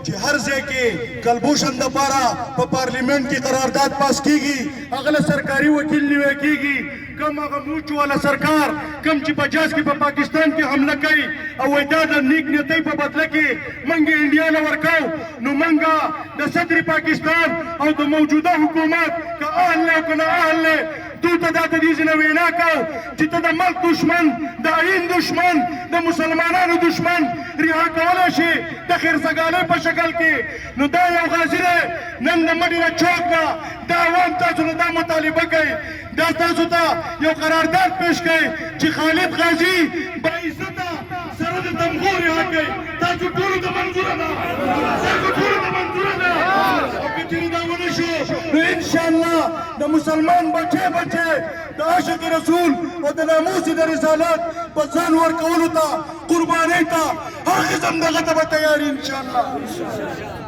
چې هر ځای کې کلبوشن د پاره په پارلیمنت کې قرارداد پاس کیږي هغه سرکاري وکیل نیول کیږي کم هغه موچ والا سرکار کم چې 50 کې په پاکستان کې حمله کوي او دا د نیک نیتۍ په بدله کې منګ انډیا له ورکاو نو منګه د صدر پاکستان او د موجوده حکومت که اهل له کنه اهل له تو ته دا د دې نه وینا کو چې ته د ملک دشمن د آئین دشمن د مسلمانانو دشمن رها کولای شي د خیرزګالۍ په شکل کې نو دا یو غازی دی نن د مدینه چوک نه دا عوام تاسو نه دا مطالبه کوي دا تاسو ته یو قرارداد پیش کوي چې خالد غازی باعزته سره د تمغو رها کوي تاسو ټولو ته منظوره ده تاسو ټولو ته منظوره ده او که چېرې دا ونه شو نو انشاءالله د مسلمان بچی د عاشق رسول او د ناموس د رسالت په ځان ورکولو ته قربانۍ ته هر قسم دغه ته به تیار انشاءالله